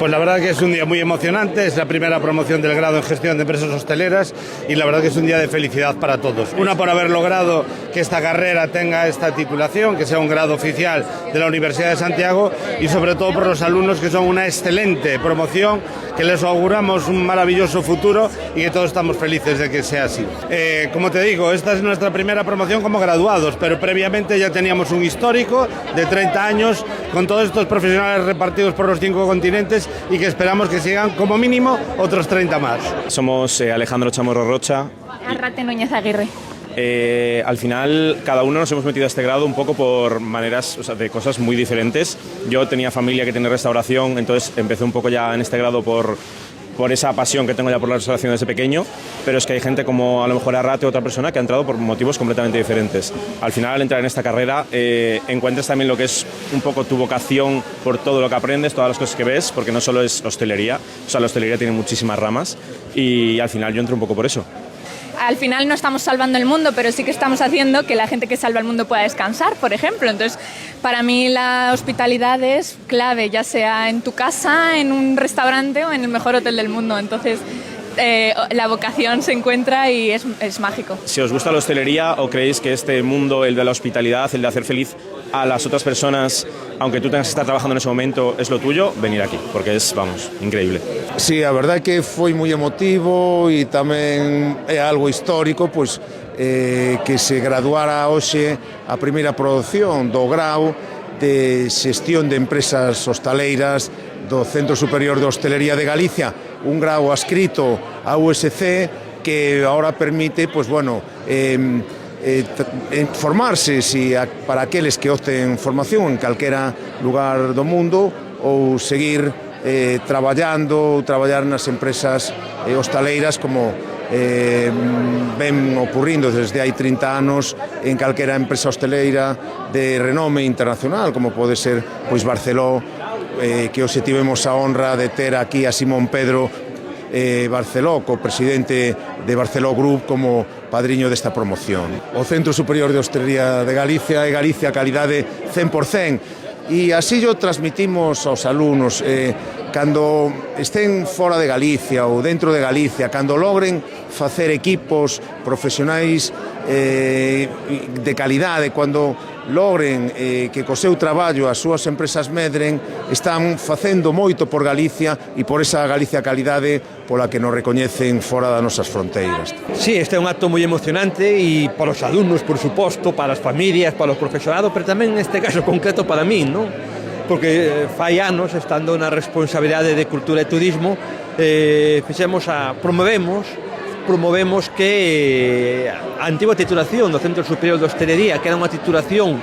Pues la verdad que es un día muy emocionante, es la primera promoción del grado en gestión de empresas hosteleras y la verdad que es un día de felicidad para todos. Una por haber logrado que esta carrera tenga esta titulación, que sea un grado oficial de la Universidad de Santiago y sobre todo por los alumnos que son una excelente promoción, que les auguramos un maravilloso futuro y que todos estamos felices de que sea así. Como te digo, esta es nuestra primera promoción como graduados, pero previamente ya teníamos un histórico de 30 años con todos estos profesionales repartidos por los 5 continentes y que esperamos que sigan como mínimo otros 30 más. Somos Alejandro Chamorro Rocha. Arrate Núñez Aguirre. Al final cada uno nos hemos metido a este grado un poco por maneras, de cosas muy diferentes. Yo tenía familia que tiene restauración, entonces empecé un poco ya en este grado por esa pasión que tengo ya por la restauración desde pequeño, pero es que hay gente como a lo mejor Arrate o otra persona que ha entrado por motivos completamente diferentes. Al final, al entrar en esta carrera, encuentras también lo que es un poco tu vocación por todo lo que aprendes, todas las cosas que ves, porque no solo es hostelería, o sea, la hostelería tiene muchísimas ramas y al final yo entro un poco por eso. Al final no estamos salvando el mundo, pero sí que estamos haciendo que la gente que salva el mundo pueda descansar, por ejemplo. Entonces, para mí la hospitalidad es clave, ya sea en tu casa, en un restaurante o en el mejor hotel del mundo. Entonces, la vocación se encuentra y es mágico. Si os gusta la hostelería o creéis que este mundo, el de la hospitalidad, el de hacer feliz a las otras personas, aunque tú tengas que estar trabajando en ese momento, es lo tuyo, venir aquí, porque es, vamos, increíble. Sí, a verdade que foi moi emotivo e tamén é algo histórico, pois que se graduara hoxe a primeira produción do grau de xestión de empresas hostaleiras do Centro Superior de Hostelería de Galicia, un grau adscrito á USC que ahora permite, pois bueno, formarse para aqueles que opten formación en calquera lugar do mundo ou seguir traballar nas empresas hostaleiras como ven ocurrindo desde hai 30 anos en calquera empresa hosteleira de renome internacional, como pode ser pois Barceló, que hoxe tivemos a honra de ter aquí a Simón Pedro Barceló, co-presidente de Barceló Group, como padriño desta promoción. O Centro Superior de Hostelería de Galicia é Galicia calidade 100%. E así yo transmitimos aos alumnos cando estén fora de Galicia ou dentro de Galicia, cando logren facer equipos profesionais de calidade, cando logren que co seu traballo as súas empresas medren, están facendo moito por Galicia e por esa Galicia calidade pola que nos recoñecen fora das nosas fronteiras. Sí, este é un acto moi emocionante e para os alumnos, por suposto, para as familias, para os profesorados, pero tamén neste caso concreto para min, non? Porque fai anos, estando na responsabilidade de Cultura e Turismo, promovemos que a antiga titulación do Centro Superior de Hostelería, que era unha titulación,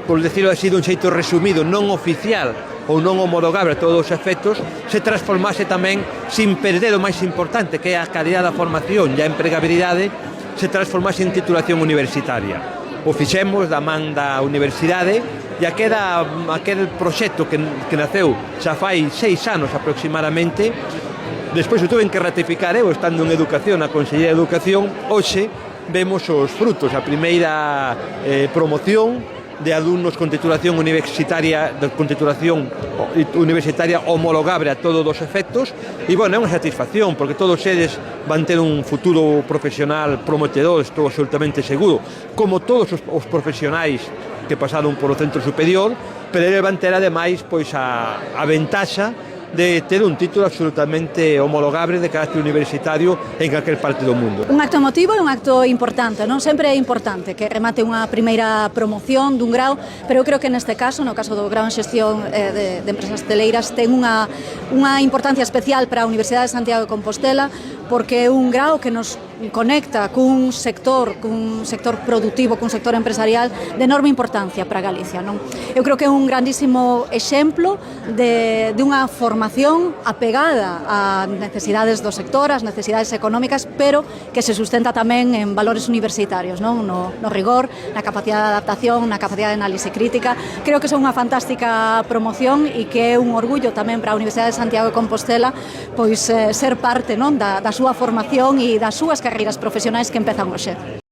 por decirlo así, dun xeito resumido, non oficial ou non homologable a todos os efectos, se transformase tamén, sin perder o máis importante, que é a calidad da formación e a empregabilidade, se transformase en titulación universitaria. O fixemos da man da universidade e aquel proxecto que naceu xa fai 6 anos aproximadamente. Despois o tuven que ratificar eu, estando en Educación, na Consellería de Educación. Hoxe vemos os frutos, a primeira promoción de alumnos con titulación universitaria homologable a todos os efectos e, bueno, é unha satisfacción porque todos eles van ter un futuro profesional prometedor, estou absolutamente seguro, como todos os profesionais que pasaron polo centro superior, pero eles van ter ademais pois a ventaxa de ter un título absolutamente homologable de carácter universitario en calquer parte do mundo. Un acto emotivo e un acto importante, non? Sempre é importante que remate unha primeira promoción dun grau, pero eu creo que neste caso, no caso do grau en xestión de empresas hoteleiras, ten unha importancia especial para a Universidade de Santiago de Compostela, porque é un grau que nos conecta cun sector productivo, cun sector empresarial de enorme importancia para Galicia, non? Eu creo que é un grandísimo exemplo de unha formación apegada ás necesidades do sector, ás necesidades económicas, pero que se sustenta tamén en valores universitarios, non? No rigor, na capacidade de adaptación, na capacidade de análise crítica. Creo que é unha fantástica promoción e que é un orgullo tamén para a Universidade de Santiago de Compostela pois ser parte, non, da súa formación e das súas carreiras profesionais que empezan hoxe.